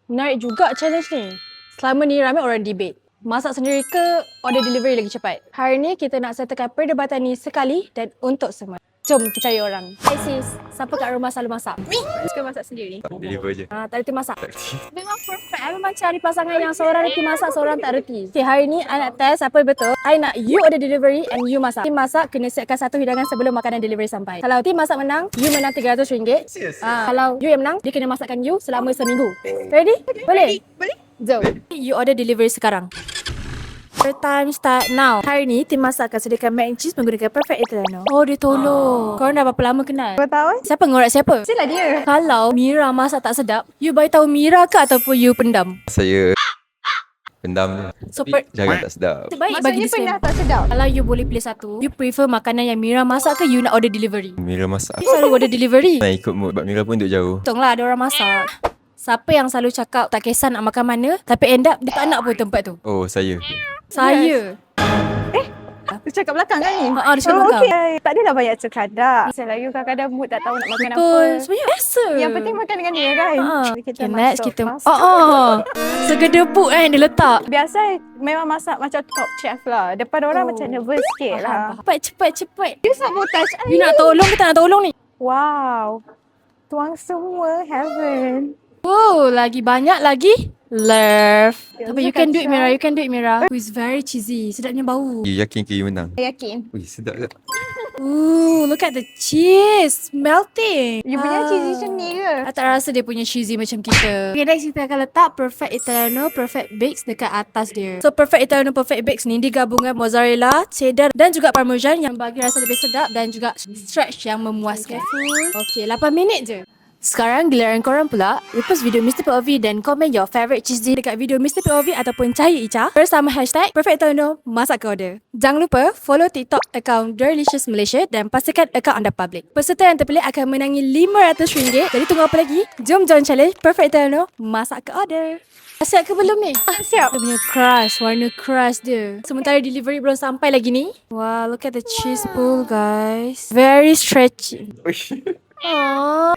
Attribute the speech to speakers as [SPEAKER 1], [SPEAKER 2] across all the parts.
[SPEAKER 1] Menarik juga challenge ni. Selama ni ramai orang debate. Masak sendiri ke order delivery lagi cepat? Hari ni kita nak settlekan perdebatan ni sekali dan untuk semua. Jom kita cari orang. Hey sis, siapa kat rumah selalu masak? Suka masak sendiri?
[SPEAKER 2] Deliver je.
[SPEAKER 1] Tak reti masak? Memang perfect. I memang cari pasangan yang seorang reti masak, seorang tak reti. Okay, hari ni I nak test apa betul. I nak you order delivery and you masak. Tim masak kena siapkan satu hidangan sebelum makanan delivery sampai. Kalau tim masak menang, you menang RM300. Kalau you yang menang, dia kena masakkan you selama seminggu. Ready? Boleh?
[SPEAKER 3] Boleh?
[SPEAKER 1] Jom. You order delivery sekarang. Time start now. Hari ni tim masak akan sediakan mac and cheese menggunakan Perfect Italiano. Oh, dia tolong. Korang dah berapa lama kenal?
[SPEAKER 3] 2 tahun?
[SPEAKER 1] Siapa ngorak siapa?
[SPEAKER 3] Mestilah dia.
[SPEAKER 1] Kalau Mira masak tak sedap, you beritahu Mira ke ataupun you pendam?
[SPEAKER 2] Saya pendam je.
[SPEAKER 1] So,
[SPEAKER 2] Tapi jangan tak sedap.
[SPEAKER 1] Terbaik bagi
[SPEAKER 3] Maksudnya
[SPEAKER 1] disclaimer.
[SPEAKER 3] pernah tak sedap?
[SPEAKER 1] Kalau you boleh pilih satu, you prefer makanan yang Mira masak ke you nak order delivery?
[SPEAKER 2] Mira masak.
[SPEAKER 1] You selalu order delivery.
[SPEAKER 2] Nak ikut mood. Sebab Mira pun duduk jauh.
[SPEAKER 1] Untung lah ada orang masak. Siapa yang selalu cakap tak kisah nak makan mana, tapi end up dia tak nak pun tempat tu?
[SPEAKER 2] Oh, saya.
[SPEAKER 1] Saya.
[SPEAKER 3] Dia cakap belakang kan ni?
[SPEAKER 1] Dia cakap belakang.
[SPEAKER 3] Okay. Tak adalah banyak cekadap. Misalnya you kadang-kadang mood tak tahu nak makan apa.
[SPEAKER 1] Betul. Sebenarnya biasa.
[SPEAKER 3] Yang penting makan dengan dia kan?
[SPEAKER 1] Okay, next kita segedebuk kan dia letak.
[SPEAKER 3] Biasa memang masak macam top chef lah. Depan orang macam nervous sikit lah.
[SPEAKER 1] Cepat.
[SPEAKER 3] You sabotage
[SPEAKER 1] You nak tolong ke tak nak tolong ni?
[SPEAKER 3] Wow. Tuang semua heaven.
[SPEAKER 1] Oh, lagi banyak lagi. Love.
[SPEAKER 3] Ya,
[SPEAKER 1] Tapi you can do it Mira, you can do it Mira. Who is very cheesy. Sedapnya bau.
[SPEAKER 2] You yakin ke you menang?
[SPEAKER 3] Saya yakin.
[SPEAKER 2] Ui, sedap tak?
[SPEAKER 1] Ooh, look at the cheese melting.
[SPEAKER 3] You punya cheesy macam ni ke?
[SPEAKER 1] I tak rasa dia punya cheesy macam kita. Okay, next kita akan letak Perfect Italiano, Perfect Bakes dekat atas dia. So Perfect Italiano, Perfect Bakes ni digabungkan mozzarella, cheddar dan juga parmesan yang bagi rasa lebih sedap dan juga stretch yang memuaskan. Okay, 8 minit je. Sekarang giliran korang pula. Repost video Mr. POV dan komen your favourite cheesy dekat video Mr. POV ataupun Cahaya Ica bersama hashtag Perfect Italiano Masak ke Order. Jangan lupa follow TikTok account Delicious Malaysia dan pastikan account anda public. Peserta yang terpilih akan menangi RM500. Jadi tunggu apa lagi? Jom join challenge Perfect Italiano Masak ke Order. Siap ke belum ni?
[SPEAKER 3] Siap.
[SPEAKER 1] Dia punya crush, warna crush dia. Sementara delivery belum sampai lagi ni. Wow, look at the cheese pool guys. Very stretchy. Aww.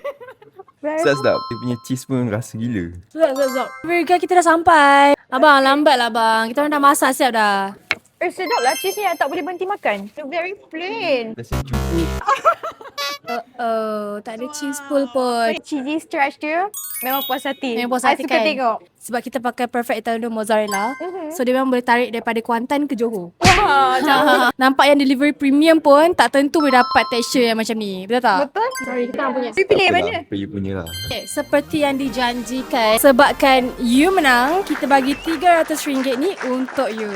[SPEAKER 2] Sedap. Dia punya cheese pun rasa gila.
[SPEAKER 1] Sedap. Burger kita dah sampai. Abang, lambat lah bang. Kita orang dah masak siap dah.
[SPEAKER 3] Sedap lah cheese ni. Tak boleh berhenti makan. It's very plain.
[SPEAKER 2] Rasa cukup.
[SPEAKER 1] Tak ada cheese pool pun.
[SPEAKER 3] Cheesy stretch dia memang puas hati.
[SPEAKER 1] Memang puas hati
[SPEAKER 3] I suka
[SPEAKER 1] kan?
[SPEAKER 3] tengok.
[SPEAKER 1] Sebab kita pakai Perfect Italiano mozzarella. So dia memang boleh tarik daripada Kuantan ke Johor.
[SPEAKER 3] Wah,
[SPEAKER 1] Nampak yang delivery premium pun tak tentu boleh dapat texture yang macam ni. Betul tak?
[SPEAKER 3] betul?
[SPEAKER 1] Sorry, kita orang punya.
[SPEAKER 3] You pilih yang
[SPEAKER 2] Tak
[SPEAKER 3] mana?
[SPEAKER 2] apalah, you punya lah.
[SPEAKER 1] Okay, seperti yang dijanjikan, sebabkan you menang, kita bagi RM300 ni untuk you.